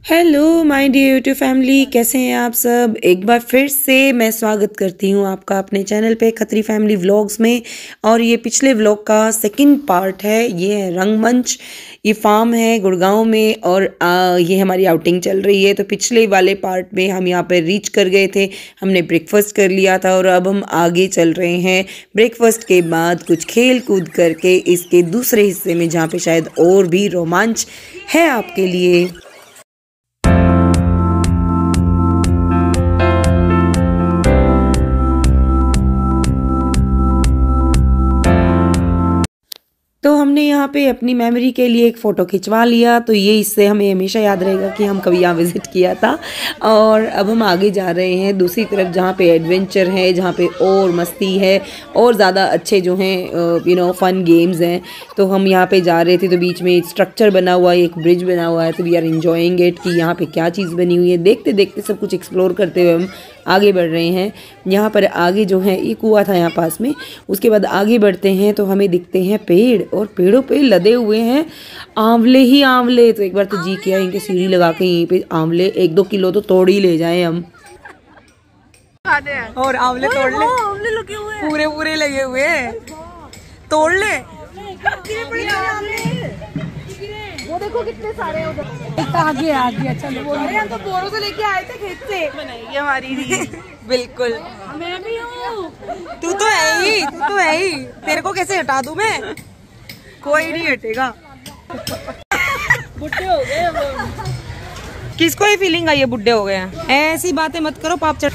Hello my dear YouTube family, कैसे हैं आप सब। एक बार फिर से मैं स्वागत करती हूँ आपका अपने चैनल पे खत्री फैमिली व्लॉग्स में। और ये पिछले व्लॉग का सेकंड पार्ट है। ये है रंगमंच, ये फार्म है गुड़गांव में और ये हमारी आउटिंग चल रही है। तो पिछले वाले पार्ट में हम यहाँ पे रीच कर गए थे, हमने ब्रेकफास्ट कर लिया था और अब हम आगे चल रहे हैं। ब्रेकफास्ट के बाद कुछ खेल कूद करके इसके दूसरे हिस्से में, जहाँ पे शायद और भी रोमांच है आपके लिए। तो हमने यहाँ पे अपनी मेमोरी के लिए एक फ़ोटो खिंचवा लिया, तो ये इससे हमें हमेशा याद रहेगा कि हम कभी यहाँ विज़िट किया था। और अब हम आगे जा रहे हैं दूसरी तरफ, जहाँ पे एडवेंचर है, जहाँ पे और मस्ती है और ज़्यादा अच्छे जो हैं फ़न गेम्स हैं। तो हम यहाँ पे जा रहे थे, तो बीच में एक स्ट्रक्चर बना हुआ है, एक ब्रिज बना हुआ है। तो वी आर एंजॉइंग इट कि यहाँ पे क्या चीज़ बनी हुई है। देखते देखते सब कुछ एक्सप्लोर करते हुए हम आगे बढ़ रहे हैं। यहाँ पर आगे जो है एक कुआं था यहाँ पास में। उसके बाद आगे बढ़ते हैं तो हमें दिखते हैं पेड़, और पेड़ों पे लदे हुए हैं आंवले ही आंवले। तो एक बार तो जी किया इनके सीढ़ी लगा के यहीं पे आंवले 1-2 किलो तो तोड़ ही ले जाएं हम। और आंवले तोड़ ले, आंवले लगे हुए हैं, पूरे पूरे लगे हुए हैं, तोड़ ले। वो देखो कितने सारे उधर आगे आगे। चलो अरे हम तो बोरों से लेके आए थे खेत से, बनाई हमारी थी। बिल्कुल मैं भी हूँ। तू तो है ही, तेरे को कैसे हटा दूं मैं? कोई नहीं हटेगा। बुढ़े हो गए वो। किसको ये फीलिंग आई है बुढ़े हो गए हैं? ऐसी बातें मत करो, पाप चढ़।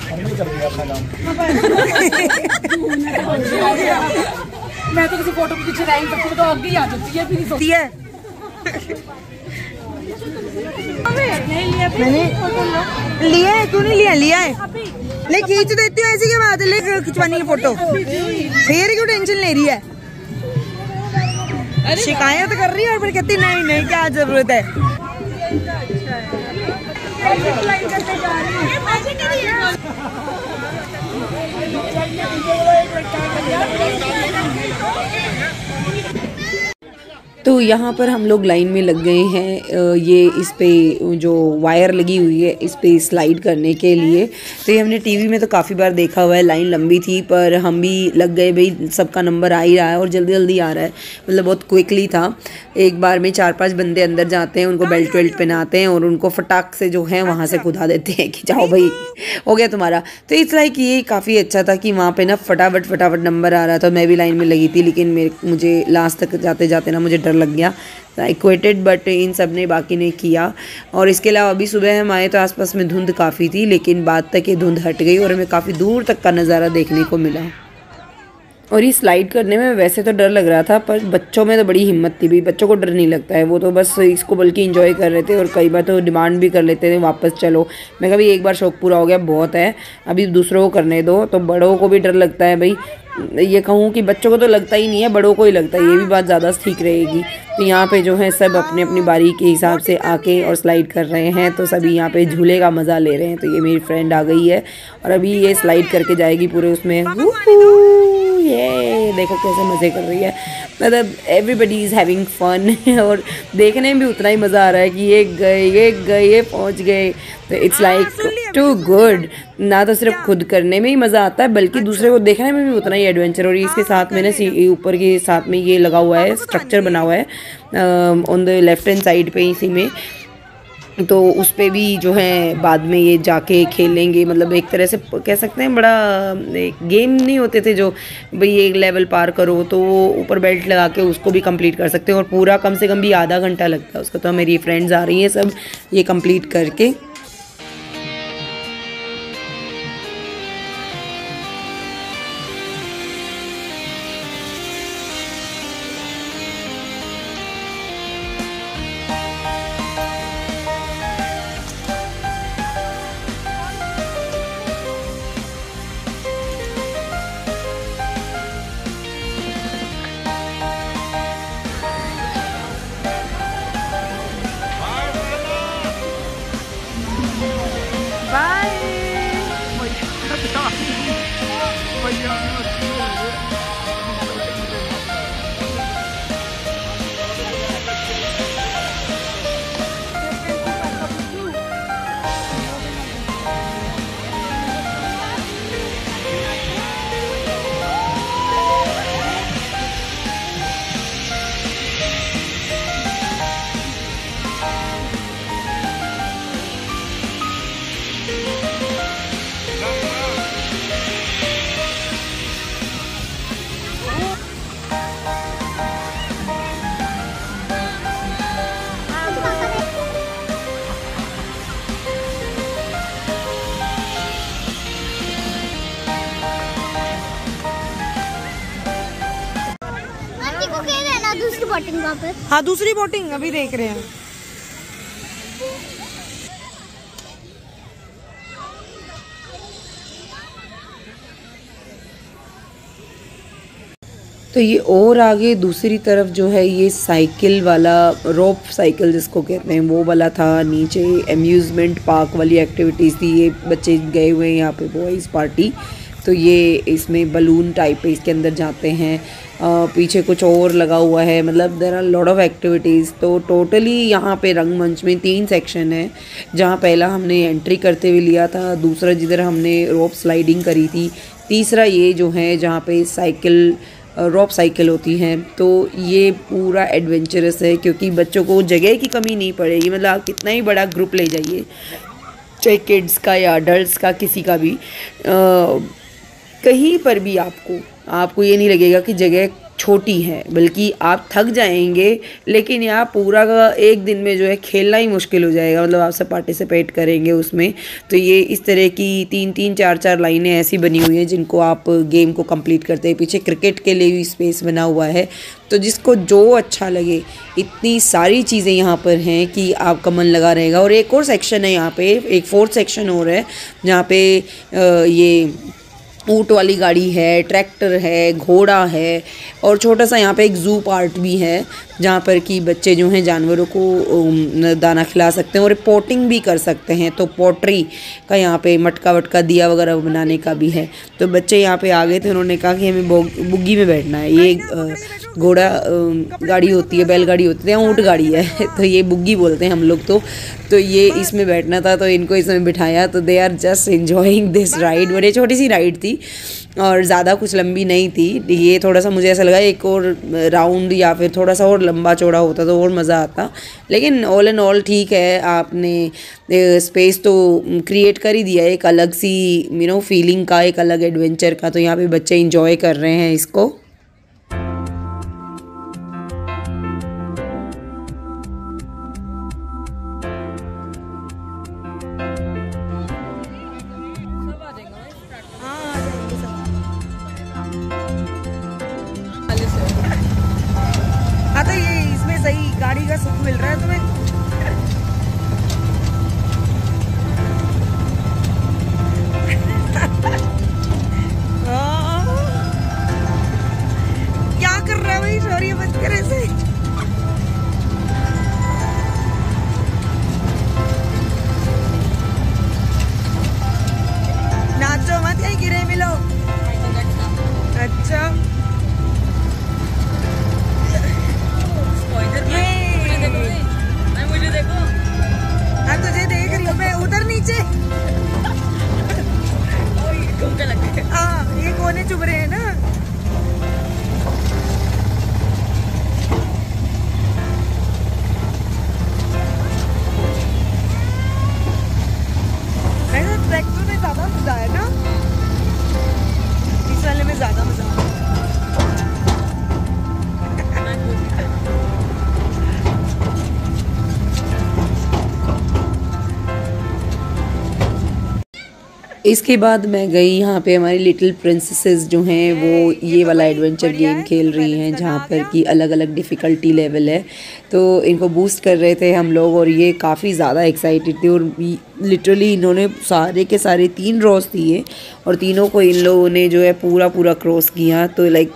मैं तो किसी फोटो के पीछे नहीं सकती, तो आगे ही आ जाती है, फिर सोती है। मैंने लिया है, क्यों नहीं लिया है ले खींच देती हूँ। ऐसी क्या बात है, ले खिंचवानी है फोटो, फिर क्यों टेंशन ले रही है? शिकायत कर रही है और फिर कहती नहीं नहीं क्या जरूरत है। तो यहाँ पर हम लोग लाइन में लग गए हैं। ये इस पे जो वायर लगी हुई है इस पे स्लाइड करने के लिए। तो ये हमने टीवी में तो काफ़ी बार देखा हुआ है, लाइन लंबी थी पर हम भी लग गए। भाई सबका नंबर आ ही रहा है और जल्दी जल्दी आ रहा है, मतलब बहुत क्विकली था। एक बार में 4-5 बंदे अंदर जाते हैं, उनको बेल्ट वेल्ट पहनाते हैं और उनको फटाक से जो है वहाँ से कूदा देते हैं कि जाओ भाई हो गया तुम्हारा। तो इट्स लाइक ये काफ़ी अच्छा था कि वहाँ पे ना फटाफट नंबर आ रहा था। मैं भी लाइन में लगी थी, लेकिन मुझे लास्ट तक जाते जाते ना मुझे डर लग गया। आई क्विटेड, बट इन सब ने बाकी ने किया। और इसके अलावा अभी सुबह हम आए तो आसपास में धुंध काफ़ी थी, लेकिन बाद तक ये धुंध हट गई और हमें काफ़ी दूर तक का नज़ारा देखने को मिला। और ये स्लाइड करने में वैसे तो डर लग रहा था, पर बच्चों में तो बड़ी हिम्मत थी। भाई बच्चों को डर नहीं लगता है, वो तो बस इसको बल्कि एंजॉय कर रहे थे और कई बार तो डिमांड भी कर लेते थे वापस चलो। मैं कभी एक बार शौक पूरा हो गया बहुत है, अभी दूसरों को करने दो। तो बड़ों को भी डर लगता है भाई, ये कहूँ कि बच्चों को तो लगता ही नहीं है, बड़ों को ही लगता है। ये भी बात ज़्यादा ठीक रहेगी। तो यहाँ पे जो है सब अपने अपनी बारी के हिसाब से आके और स्लाइड कर रहे हैं। तो सभी यहाँ पे झूले का मज़ा ले रहे हैं। तो ये मेरी फ्रेंड आ गई है और अभी ये स्लाइड करके जाएगी पूरे उसमें। ये देखो कैसे मज़े कर रही है, मतलब एवरीबडी इज़ हैविंग फन। और देखने में भी उतना ही मज़ा आ रहा है कि ये पहुँच गए। तो इट्स लाइक टू गुड। ना तो सिर्फ खुद करने में ही मज़ा आता है, बल्कि दूसरे को देखने में भी उतना ही एडवेंचर। और इसके साथ में ना ऊपर के साथ में ये लगा हुआ है, स्ट्रक्चर बना हुआ है on the left hand side पे इसी में। तो उस पे भी जो है बाद में ये जाके खेलेंगे, मतलब एक तरह से कह सकते हैं बड़ा एक गेम नहीं होते थे जो भाई एक लेवल पार करो तो ऊपर बेल्ट लगा के उसको भी कंप्लीट कर सकते हैं। और पूरा कम से कम भी आधा घंटा लगता है उसका। तो मेरी फ्रेंड्स आ रही हैं सब ये कंप्लीट करके। वापस। हाँ दूसरी बोटिंग अभी देख रहे हैं। तो ये और आगे दूसरी तरफ जो है ये साइकिल वाला, रोप साइकिल जिसको कहते हैं, वो वाला था। नीचे अम्यूज़मेंट पार्क वाली एक्टिविटीज़ थी। ये बच्चे गए हुए हैं यहाँ पे बॉयज़ पार्टी, तो ये इसमें बलून टाइप है, इसके अंदर जाते हैं। पीछे कुछ और लगा हुआ है, मतलब there are lot of activities. तो टोटली यहाँ पे रंगमंच में 3 सेक्शन है, जहाँ पहला हमने एंट्री करते हुए लिया था, दूसरा जिधर हमने रोप स्लाइडिंग करी थी, तीसरा ये जो है जहाँ पे साइकिल रॉप साइकिल होती हैं। तो ये पूरा एडवेंचरस है क्योंकि बच्चों को जगह की कमी नहीं पड़ेगी। मतलब आप कितना ही बड़ा ग्रुप ले जाइए, चाहे किड्स का या अडल्ट्स का, किसी का भी, कहीं पर भी आपको ये नहीं लगेगा कि जगह छोटी है, बल्कि आप थक जाएंगे। लेकिन यहाँ पूरा का एक दिन में जो है खेलना ही मुश्किल हो जाएगा, मतलब आप सब पार्टिसिपेट करेंगे उसमें। तो ये इस तरह की 3-3, 4-4 लाइनें ऐसी बनी हुई हैं जिनको आप गेम को कंप्लीट करते हैं। पीछे क्रिकेट के लिए भी स्पेस बना हुआ है, तो जिसको जो अच्छा लगे, इतनी सारी चीज़ें यहाँ पर हैं कि आपका मन लगा रहेगा। और एक और सेक्शन है यहाँ पे, एक 4th सेक्शन और है जहाँ पे ये ऊँट वाली गाड़ी है, ट्रैक्टर है, घोड़ा है, और छोटा सा यहाँ पे एक ज़ू पार्ट भी है जहाँ पर कि बच्चे जो हैं जानवरों को दाना खिला सकते हैं और पोटिंग भी कर सकते हैं। तो पोट्री का यहाँ पे मटका वटका दिया वगैरह बनाने का भी है। तो बच्चे यहाँ पे आ गए थे, उन्होंने कहा कि हमें बुग्गी में बैठना है। ये घोड़ा गाड़ी होती है, बैलगाड़ी होती है, ऊँट गाड़ी है, तो ये बुग्गी बोलते हैं हम लोग। तो ये इसमें बैठना था, तो इनको इसमें बिठाया। तो they are just enjoying this ride. बड़ी छोटी सी राइड थी और ज़्यादा कुछ लंबी नहीं थी। ये थोड़ा सा मुझे ऐसा लगा एक और राउंड या फिर थोड़ा सा और लंबा चौड़ा होता तो और मज़ा आता। लेकिन ऑल एंड ऑल ठीक है, आपने स्पेस तो क्रिएट कर ही दिया एक अलग सी फीलिंग का, एक अलग एडवेंचर का। तो यहाँ पे बच्चे इंजॉय कर रहे हैं इसको। हाँ तो ये इसमें सही गाड़ी का सुख मिल रहा है तुम्हें। क्या कर रहा है भाई, शौर्य मत कर ऐसे। नाचो मत, यहीं गिरे मिलो। अच्छा मुझे देखो। हाँ तुझे देख रही हूँ मैं, उधर नीचे। हाँ ये कोने चुभ रहे हैं ना। ट्रैक्टर में ज्यादा मजा है ना, इस वाले में ज्यादा मजा है। इसके बाद मैं गई, यहाँ पे हमारी लिटिल प्रिंसेसेस जो हैं वो ये वाला एडवेंचर गेम खेल रही हैं जहाँ पर कि अलग अलग डिफ़िकल्टी लेवल है। तो इनको बूस्ट कर रहे थे हम लोग और ये काफ़ी ज़्यादा एक्साइटेड थी। और लिटरली इन्होंने सारे के सारे 3 ड्रॉज दिए और तीनों को इन लोगों ने जो है पूरा क्रॉस किया। तो like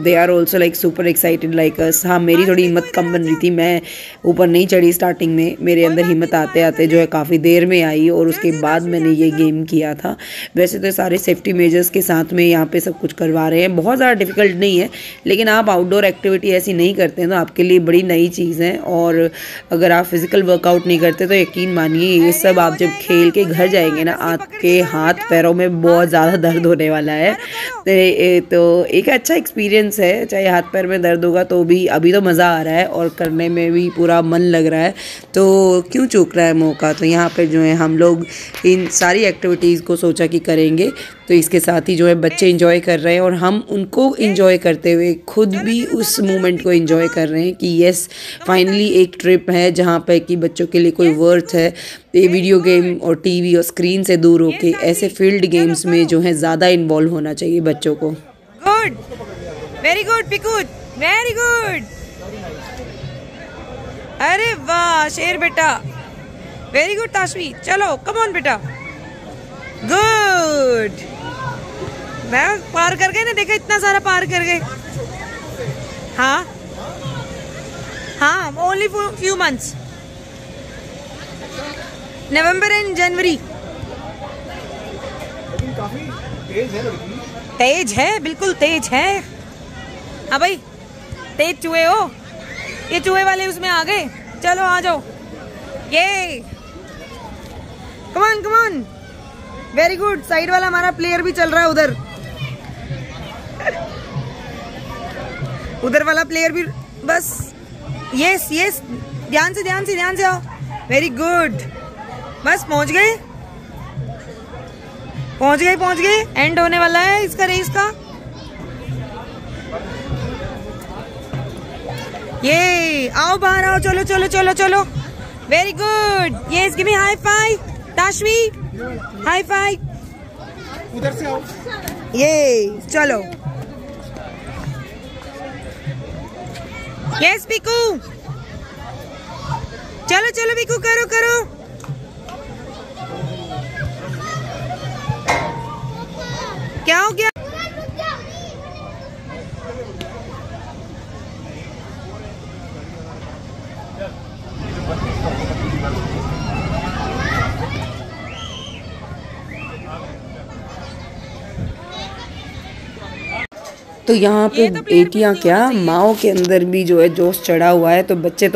they are also like super excited like us. हाँ मेरी थोड़ी हिम्मत कम बन रही थी, मैं ऊपर नहीं चढ़ी स्टार्टिंग में, मेरे अंदर हिम्मत आते आते जो है काफ़ी देर में आई और उसके बाद मैंने ये गेम किया था। वैसे तो सारे सेफ्टी मेजर्स के साथ में यहाँ पे सब कुछ करवा रहे हैं, बहुत ज़्यादा डिफ़िकल्ट नहीं है। लेकिन आप आउटडोर एक्टिविटी ऐसी नहीं करते हैं तो आपके लिए बड़ी नई चीज़ है। और अगर आप फिज़िकल वर्कआउट नहीं करते तो यकीन मानिए ये सब आप जब खेल के घर जाएंगे ना, आपके हाथ पैरों में बहुत ज़्यादा दर्द होने वाला है। तो एक अच्छा एक्सपीरियंस है, चाहे हाथ पैर में दर्द होगा तो भी अभी तो मज़ा आ रहा है और करने में भी पूरा मन लग रहा है, तो क्यों चूक रहा है मौका। तो यहाँ पर जो है हम लोग इन सारी एक्टिविटीज़ को सोचा कि करेंगे। तो इसके साथ ही जो है बच्चे एंजॉय कर रहे हैं और हम उनको एंजॉय करते हुए खुद भी उस मोमेंट को एंजॉय कर रहे हैं कि यस फाइनली एक ट्रिप है जहाँ पर कि बच्चों के लिए कोई वर्थ है। ये वीडियो गेम और टीवी और स्क्रीन से दूर होके ऐसे फील्ड गेम्स में जो है ज़्यादा इन्वॉल्व होना चाहिए बच्चों को। Good, very good Piku, very good. अरे वाह शेर बेटा, वेरी गुड ताशवी, चलो कम ऑन बेटा, गुड। मैं पार कर गए ना, देखा इतना सारा पार कर गए। हाँ हाँ, only for few months, November and January. काफी तेज है लड़की, तेज है, बिल्कुल तेज है। हाँ भाई, तेज चूहे हो, ये चूहे वाले उसमें आ गए। चलो आ जाओ, ये कमान कमान, वेरी गुड। साइड वाला हमारा प्लेयर भी चल रहा है उधर, उधर वाला प्लेयर भी, बस यस यस, ध्यान से ध्यान से ध्यान से आओ, वेरी गुड। बस पहुंच गए पहुंच गए पहुंच गए, एंड होने वाला है इसका रेस का। ये आओ बाहर आओ, चलो चलो चलो चलो, very good. Yes give me high five Tashvi, high five. उधर से आओ, ये चलो, यस पीकू, चलो चलो पीकू, करो करो। क्या हो गया? तो यहाँ पे बेटियां क्या, माओ के अंदर भी जो है जोश चढ़ा हुआ है। तो बच्चे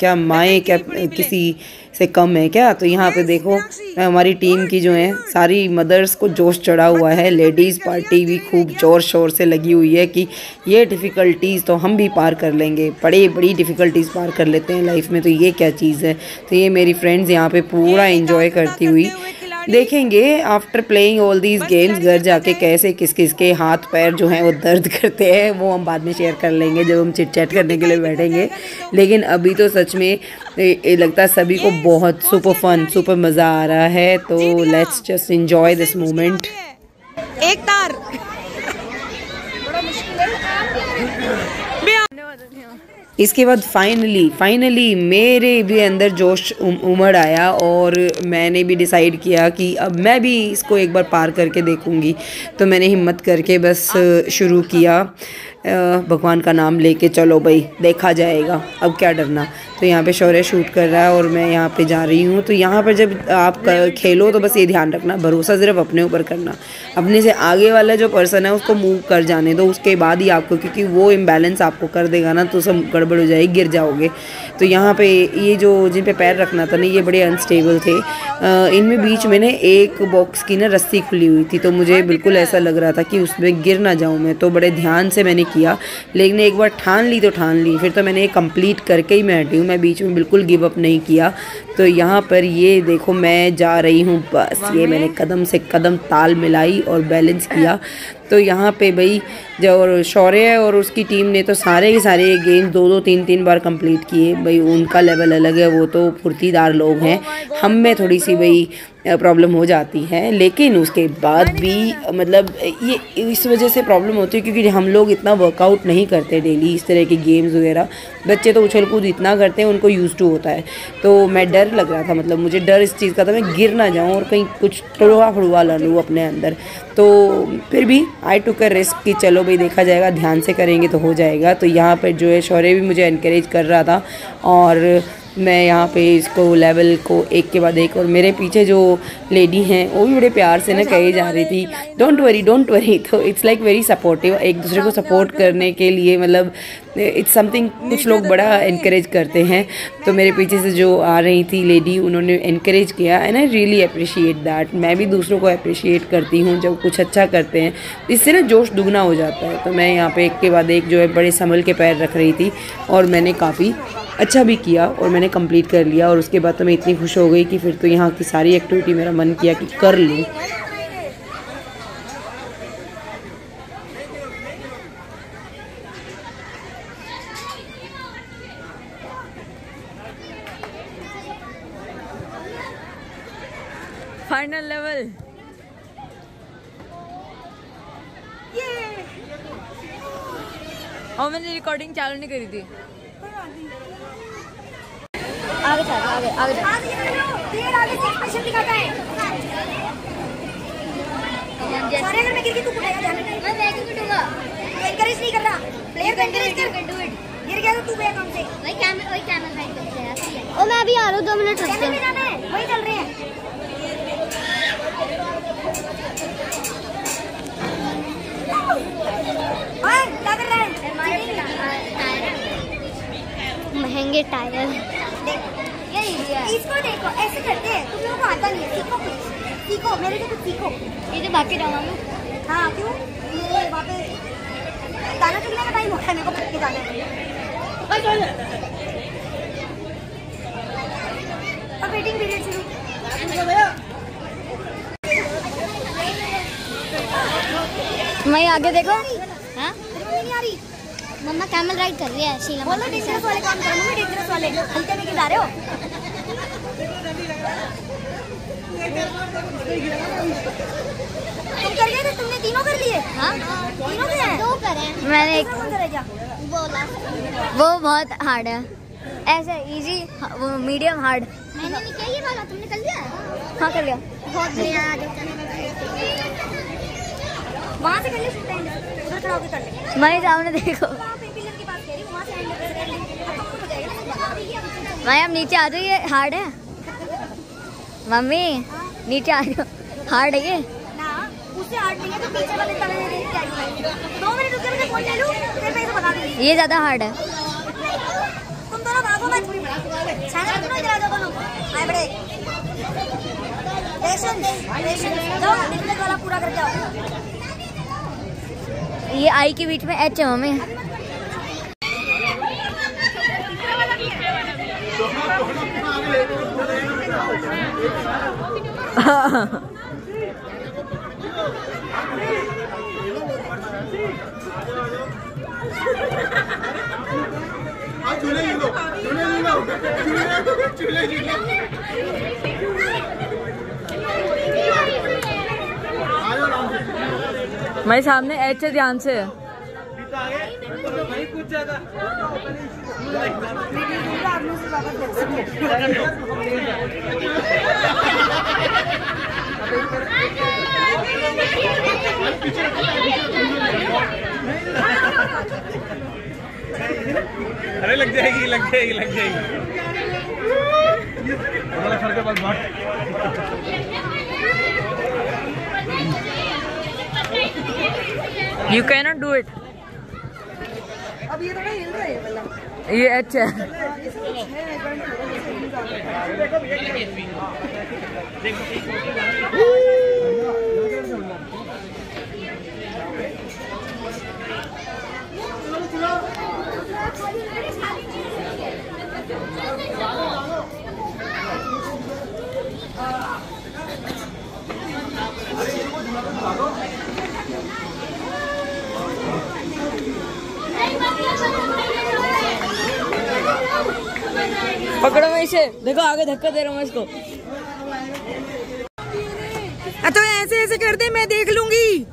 क्या, माएँ क्या किसी से कम है क्या? तो यहाँ पे देखो हमारी टीम की जो है सारी मदर्स को जोश चढ़ा हुआ है। लेडीज़ पार्टी भी खूब जोर शोर से लगी हुई है कि ये डिफ़िकल्टीज़ तो हम भी पार कर लेंगे, बड़ी डिफ़िकल्टीज़ पार कर लेते हैं लाइफ में, तो ये क्या चीज़ है। तो ये मेरी फ्रेंड्स यहाँ पे पूरा एंजॉय करती हुई देखेंगे after playing all these games. घर जाके कैसे किस किस के हाथ पैर जो हैं वो दर्द करते हैं, वो हम बाद में शेयर कर लेंगे जब हम चिट चैट करने के लिए बैठेंगे। लेकिन अभी तो सच में लगता है सभी को बहुत सुपर फन, सुपर मज़ा आ रहा है। तो let's just enjoy this moment. एक तार इसके बाद फाइनली मेरे भी अंदर जोश उमड़ आया और मैंने भी डिसाइड किया कि अब मैं भी इसको एक बार पार करके देखूंगी। तो मैंने हिम्मत करके बस शुरू किया, भगवान का नाम लेके चलो भाई देखा जाएगा, अब क्या डरना। तो यहाँ पे शौर्य शूट कर रहा है और मैं यहाँ पे जा रही हूँ। तो यहाँ पर जब आप खेलो तो बस ये ध्यान रखना, भरोसा सिर्फ अपने ऊपर करना, अपने से आगे वाला जो पर्सन है उसको मूव कर जाने दो, उसके बाद ही आपको, क्योंकि वो इम्बैलेंस आपको कर देगा ना तो सब गड़बड़ हो जाएगी, गिर जाओगे। तो यहाँ पे ये जो जिन पे पैर रखना था ना, ये बड़े अनस्टेबल थे। इनमें बीच में ना एक बॉक्स की ना रस्सी खुली हुई थी, तो मुझे बिल्कुल ऐसा लग रहा था कि उसमें गिर ना जाऊँ मैं। तो बड़े ध्यान से मैंने किया, लेकिन एक बार ठान ली तो ठान ली, फिर तो मैंने ये कंप्लीट करके ही मैं हटी हूँ। मैं बीच में बिल्कुल गिव अप नहीं किया। तो यहाँ पर ये देखो मैं जा रही हूँ, बस ये मैंने कदम से कदम ताल मिलाई और बैलेंस किया। तो यहाँ पे भाई जो शौर्य और उसकी टीम ने तो सारे के सारे गेम 2-2 3-3 बार कंप्लीट किए। भाई उनका लेवल अलग है, वो तो फुर्तीदार लोग हैं। हम में थोड़ी सी भाई प्रॉब्लम हो जाती है, लेकिन उसके बाद भी मतलब ये इस वजह से प्रॉब्लम होती है क्योंकि हम लोग इतना वर्कआउट नहीं करते डेली इस तरह के गेम्स वगैरह। बच्चे तो उछल कूद इतना करते हैं, उनको यूज टू होता है। तो मैं डर लग रहा था, मतलब मुझे डर इस चीज़ का था मैं गिर ना जाऊँ और कहीं कुछ टुड़वा ला लूँ अपने अंदर। तो फिर भी आई टुक अ रिस्क कि चलो भाई देखा जाएगा, ध्यान से करेंगे तो हो जाएगा। तो यहाँ पर जो है शौर्य भी मुझे एनकरेज कर रहा था और मैं यहाँ पे इसको लेवल को एक के बाद एक, और मेरे पीछे जो लेडी हैं वो भी बड़े प्यार से ना कही जा रही थी डोंट वरी। तो इट्स लाइक वेरी सपोर्टिव, एक दूसरे को सपोर्ट करने के लिए, मतलब इट्स समथिंग कुछ लोग बड़ा एनकरेज करते हैं। तो मेरे पीछे से जो आ रही थी लेडी, उन्होंने एनकरेज किया and I really appreciate that. मैं भी दूसरों को अप्रिशिएट करती हूँ जब कुछ अच्छा करते हैं, इससे ना जोश दुगना हो जाता है। तो मैं यहाँ पे एक के बाद एक जो है बड़े संभल के पैर रख रही थी और मैंने काफ़ी अच्छा भी किया और मैंने कंप्लीट कर लिया। और उसके बाद तो मैं इतनी खुश हो गई कि फिर तो यहाँ की सारी एक्टिविटी मेरा मन किया कि कर लूँ। फाइनल लेवल और मैंने रिकॉर्डिंग चालू नहीं करी थी। आगे चल आगे आगे चल। देर आगे से एक्सप्रेशन दिखाता है। सारे अगर मैं गिर गई तू उठाएगा ध्यान रखना। मैं क्यों उठाऊंगा? एनकरेज नहीं कर रहा। प्लेयर को एनकरेज कर। गिर गया तो तू गया काम से। वही कैमरा साइड करते हैं। ओ मैं अभी आ रहा हूँ 2 मिनट रुक कैमरे में जाना है। वही चल रहे हैं। और क्या कर रहा है? महंगे टायर। इसको देखो ऐसे करते हैं। तुम लोगों को आता नहीं है। सीखो कुछ। सीखो मेरे से कुछ सीखो। ये तो बाकी जाऊंगा मैं। हाँ क्यों? ये वहाँ पे गाना चलने का टाइम होता है। मेरे को पटके जाना है। और वेटिंग पीरियड शुरू। मैं आगे देखो। हाँ नहीं आ रही। मम्मा कैमल राइड कर रही है शीला। बोलो डेंजरस वाले काम करो। मम्मी डेंजरस वाले हल्के में गिरा रहे हो। तुम कर गए थे? तुमने तीनों कर लिए? हाँ तीनों के हैं? 2 करे। मैंने एक कौन करेगा? वो बहुत हार्ड है। ऐसे इजी वो मीडियम हार्ड। मैंने नहीं किया ये वाला। तुमने कर लिया? हाँ कर लिया। बहुत बढ़िया। वहाँ से कर ले स्टैंड। उधर खड़ा होकर कर ले। मैं सामने देखो। वहाँ पे पिलर के पास कह रही हूँ। वहाँ से एंड कर ले। हो जाएगा। मैं अब नीचे आ जाइए। हार्ड है मम्मी। नीचे आ जाओ। हार्ड है ये। ना उससे हार्ड नहीं है। तो पीछे वाले तले में देख के आई। 2 मिनट रुक के मैं फोन ले लूँ। फिर मैं इसे बता दूँगी। ये ज्यादा हार्ड है। तुम दोनों भागो। मैं चैनल दोनों इधर आ जाओ दोनों। आए बड़े। जाओ डिफिकल्ट वाला पूरा करके आओ। ये आई के बीच में एच है मम्मी। मैं सामने एच है, ध्यान से। अरे लग जाएगी लग जाएगी लग जाएगी। सर के पास बात। You cannot do it. अब ये थोड़ा हिल रहा है वाला। ये एच है। पकड़ो मैं इसे। देखो आगे धक्का दे रहा हूँ इसको। तो ऐसे ऐसे कर दे, मैं देख लूंगी।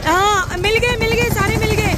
हाँ मिल गए सारे मिल गए।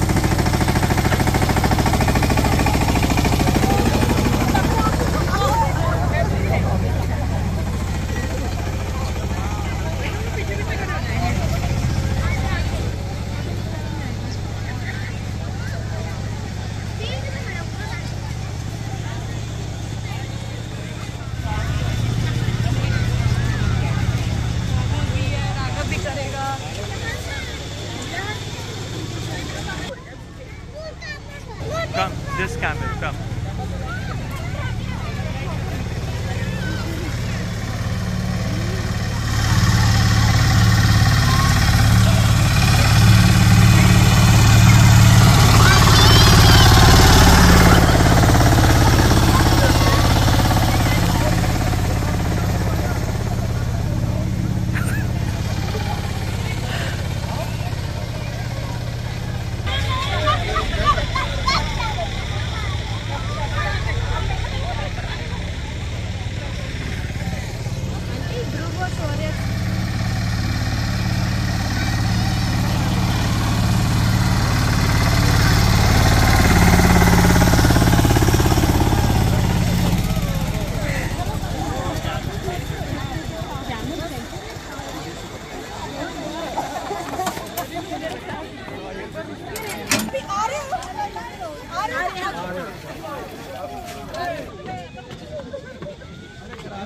आ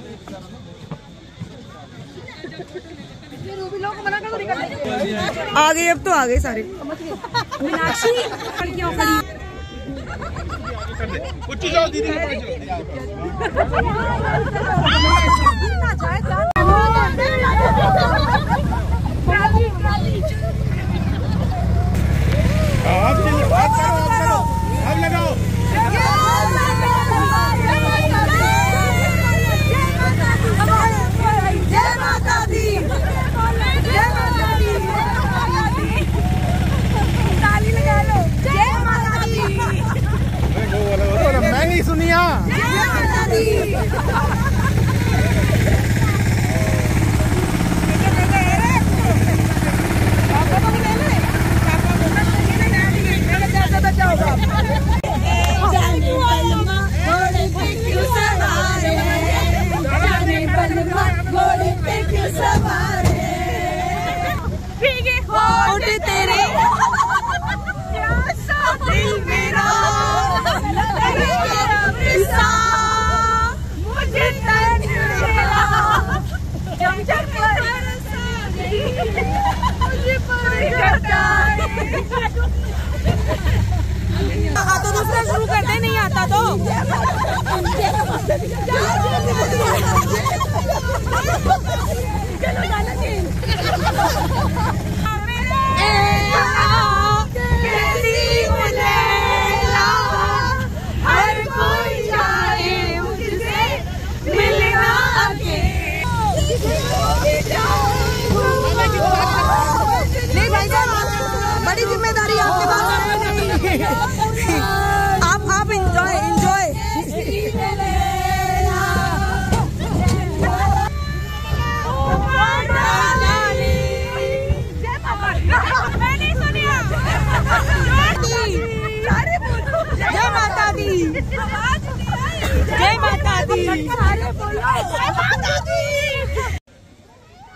गए, अब तो आ गए सारे। मीनाक्षी क्यों खड़ी? जाओ दीदी अब लगाओ। मैं नहीं सुनिया। तेरे तो दूसरा शुरू करते नहीं आता तो हर कोई जाए मुझसे मिलना नहीं भाई साहब, बड़ी जिम्मेदारी आपके पास। आप एंजॉय एंजॉय। जय माता दी, जय माता दी।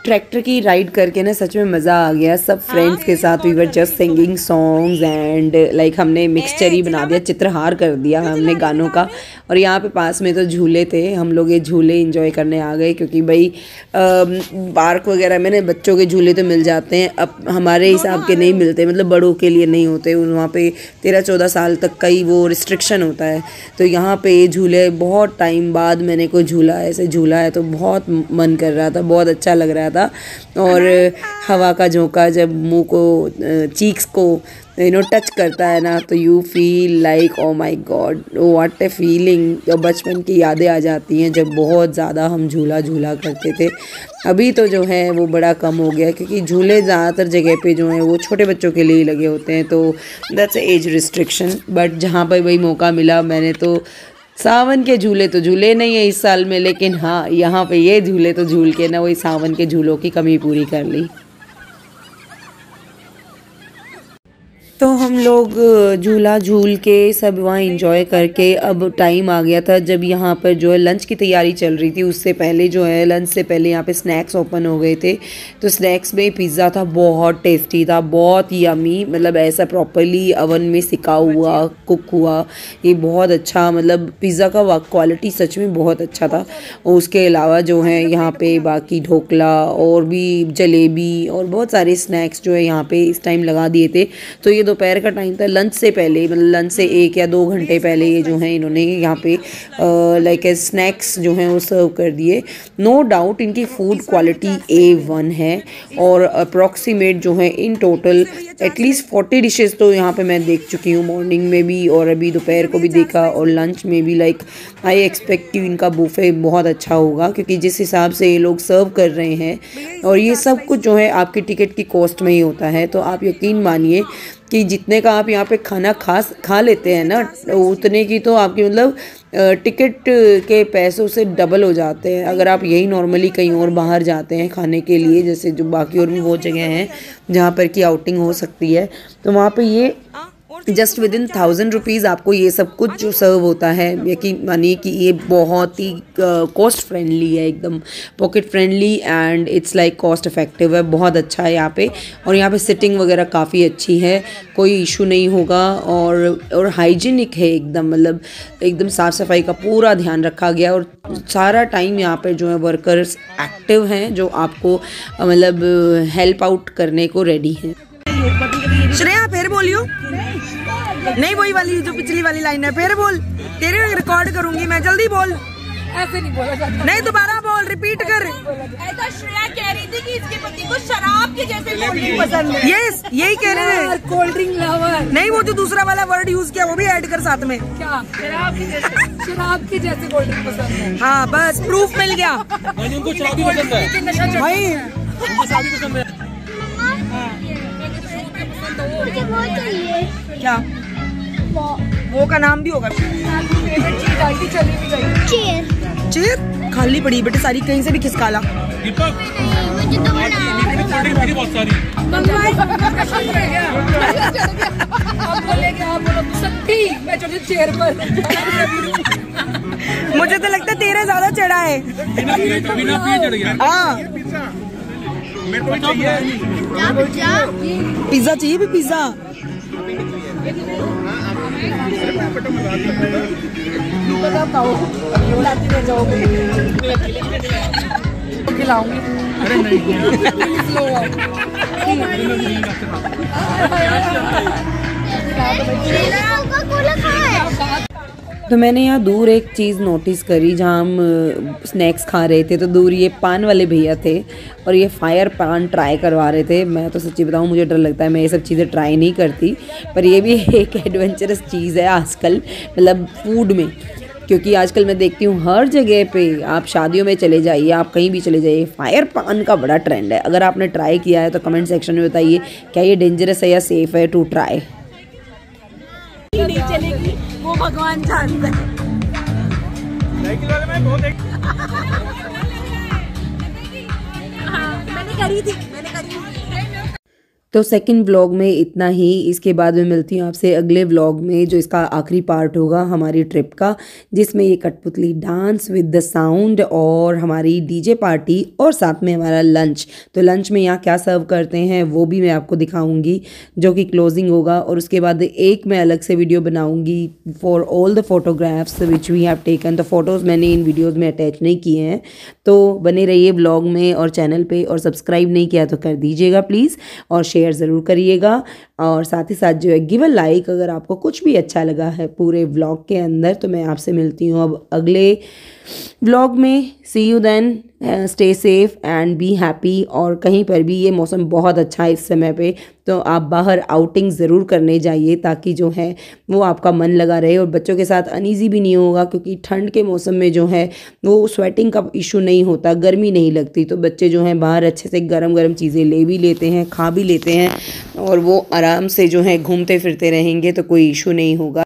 ट्रैक्टर की राइड करके ना सच में मज़ा आ गया। सब फ्रेंड्स के साथ we were just singing songs and like हमने मिक्सचर ही बना दिया, चित्रहार कर दिया हमने गानों का। और यहाँ पे पास में तो झूले थे, हम लोग ये झूले एंजॉय करने आ गए क्योंकि भाई पार्क वगैरह में ना बच्चों के झूले तो मिल जाते हैं, अब हमारे हिसाब के नहीं मिलते, मतलब बड़ों के लिए नहीं होते। वहाँ पे 13-14 साल तक का ही वो रिस्ट्रिक्शन होता है। तो यहाँ पे ये झूले बहुत टाइम बाद मैंने कोई झूला ऐसे झूला है तो बहुत मन कर रहा था, बहुत अच्छा लग रहा था। और हवा का झोंका जब मुंह को चीक्स को टच करता है ना तो you feel like oh my God what a feeling. बचपन की यादें आ जाती हैं जब बहुत ज़्यादा हम झूला करते थे। अभी तो जो है वो बड़ा कम हो गया क्योंकि झूले ज़्यादातर जगह पे जो हैं वो छोटे बच्चों के लिए ही लगे होते हैं, तो दैट्स एज रिस्ट्रिक्शन। बट जहाँ पर वही मौका मिला मैंने तो सावन के झूले तो झूले नहीं है इस साल में, लेकिन हाँ यहाँ पे ये झूले तो झूल के ना वही सावन के झूलों की कमी पूरी कर ली। तो हम लोग झूला झूल के सब वहाँ एंजॉय करके अब टाइम आ गया था जब यहाँ पर जो है लंच की तैयारी चल रही थी। उससे पहले जो है लंच से पहले यहाँ पे स्नैक्स ओपन हो गए थे। तो स्नैक्स में पिज़्ज़ा था, बहुत टेस्टी था, बहुत यमी, मतलब ऐसा प्रॉपरली अवन में सिका हुआ कुक हुआ, ये बहुत अच्छा, मतलब पिज़्ज़ा का क्वालिटी सच में बहुत अच्छा था। और उसके अलावा जो है यहाँ पे बाकी ढोकला और भी जलेबी और बहुत सारे स्नैक्स जो है यहाँ पे इस टाइम लगा दिए थे। तो ये दोपहर का टाइम था, लंच से पहले, मतलब लंच से 1 या 2 घंटे पहले ये जो है इन्होंने यहाँ पे लाइक स्नैक्स जो हैं वो सर्व कर दिए। नो डाउट इनकी फूड क्वालिटी A1 है और अप्रॉक्सीमेट जो है इन टोटल एटलीस्ट 40 डिशेस तो यहाँ पे मैं देख चुकी हूँ, मॉर्निंग में भी और अभी दोपहर को भी देखा और लंच में भी। लाइक आई एक्सपेक्ट कि इनका बुफे बहुत अच्छा होगा क्योंकि जिस हिसाब से ये लोग सर्व कर रहे हैं और ये सब कुछ जो है आपकी टिकट की कॉस्ट में ही होता है। तो आप यकीन मानिए कि जितने का आप यहाँ पे खाना खा लेते हैं ना उतने की तो आपकी मतलब टिकट के पैसों से डबल हो जाते हैं। अगर आप यही नॉर्मली कहीं और बाहर जाते हैं खाने के लिए, जैसे जो बाकी और भी वो जगह हैं जहाँ पर की आउटिंग हो सकती है, तो वहाँ पे ये जस्ट विद इन 1000 रुपीज़ आपको ये सब कुछ जो सर्व होता है, यकीन मानिए कि ये बहुत ही कॉस्ट फ्रेंडली है, एकदम pocket friendly and it's like cost effective है। बहुत अच्छा है यहाँ पे, और यहाँ पे सिटिंग वगैरह काफ़ी अच्छी है, कोई इशू नहीं होगा। और हाइजीनिक है एकदम, मतलब एकदम साफ़ सफाई का पूरा ध्यान रखा गया, और सारा टाइम यहाँ पे जो है वर्कर्स एक्टिव हैं जो आपको मतलब हेल्प आउट करने को रेडी हैं। श्रेया फिर बोलियो, नहीं वही वाली जो पिछली वाली लाइन है, फिर बोल, तेरे रिकॉर्ड करूंगी मैं, जल्दी बोल। ऐसे नहीं बोला जाता, नहीं दोबारा बोल, रिपीट कर। ऐसा श्रेया कह रही थी कि इसके पति को शराब के जैसे कोल्ड ड्रिंक पसंद है। यस, यही कह रहे थे, कोल्ड ड्रिंक लवर। नहीं वो जो दूसरा वाला वर्ड यूज किया वो भी ऐड कर साथ में। क्या शराब के जैसे, शराब के जैसे कोल्ड ड्रिंक पसंद है। हाँ बस प्रूफ मिल गया उनको शराबी पसंद है भाई। उनको शराबी पसंद है। मुझे वो चाहिए। क्या वो का नाम भी होगा? फेवरेट चीज आई थी, चली भी गई। चेयर। चेयर खाली पड़ी बेटे सारी, कहीं से भी खिसकाला। दीपक मुझे तो मेरी बहुत सारी आप बोलेंगे, आप बोलो सत्ती, मैं चढ़ी चेयर पर। मुझे तो लगता है तेरे ज्यादा चढ़ा है। बिना पिए चढ़ गया। हाँ मेरे को चाहिए पिज्जा चाहिए भी, पिज्जा। खिलाऊंगी। अरे नहीं तो मैंने यहाँ दूर एक चीज़ नोटिस करी, जहाँ हम स्नैक्स खा रहे थे तो दूर ये पान वाले भैया थे और ये फायर पान ट्राई करवा रहे थे। मैं तो सच्ची बताऊँ मुझे डर लगता है, मैं ये सब चीज़ें ट्राई नहीं करती, पर ये भी एक एडवेंचरस चीज़ है आजकल, मतलब फूड में, क्योंकि आजकल मैं देखती हूँ हर जगह पे, आप शादियों में चले जाइए, आप कहीं भी चले जाइए, फायर पान का बड़ा ट्रेंड है। अगर आपने ट्राई किया है तो कमेंट सेक्शन में बताइए क्या ये डेंजरस है या सेफ़ है टू ट्राई। नहीं चलेगी वो भगवान जानता है। मैंने करी थी। तो सेकंड व्लॉग में इतना ही। इसके बाद मैं मिलती हूँ आपसे अगले व्लॉग में, जो इसका आखिरी पार्ट होगा हमारी ट्रिप का, जिसमें ये कठपुतली डांस विद द साउंड और हमारी डीजे पार्टी और साथ में हमारा लंच। तो लंच में यहाँ क्या सर्व करते हैं वो भी मैं आपको दिखाऊंगी, जो कि क्लोजिंग होगा। और उसके बाद एक मैं अलग से वीडियो बनाऊंगी for all the photographs which we have taken. तो फोटोज़ मैंने इन वीडियोज़ में अटैच नहीं किए हैं, तो बने रहिए ब्लॉग में और चैनल पे, और सब्सक्राइब नहीं किया तो कर दीजिएगा प्लीज़, और शेयर ज़रूर करिएगा, और साथ ही साथ जो है गिव अ लाइक अगर आपको कुछ भी अच्छा लगा है पूरे व्लॉग के अंदर। तो मैं आपसे मिलती हूँ अब अगले व्लॉग में। See you then, stay safe and be happy. और कहीं पर भी, ये मौसम बहुत अच्छा है इस समय पे, तो आप बाहर आउटिंग ज़रूर करने जाइए ताकि जो है वो आपका मन लगा रहे, और बच्चों के साथ अनईज़ी भी नहीं होगा, क्योंकि ठंड के मौसम में जो है वो स्वेटिंग का इशू नहीं होता, गर्मी नहीं लगती, तो बच्चे जो हैं बाहर अच्छे से गरम गरम चीज़ें ले भी लेते हैं, खा भी लेते हैं, और वो आराम से जो है घूमते फिरते रहेंगे तो कोई इशू नहीं होगा।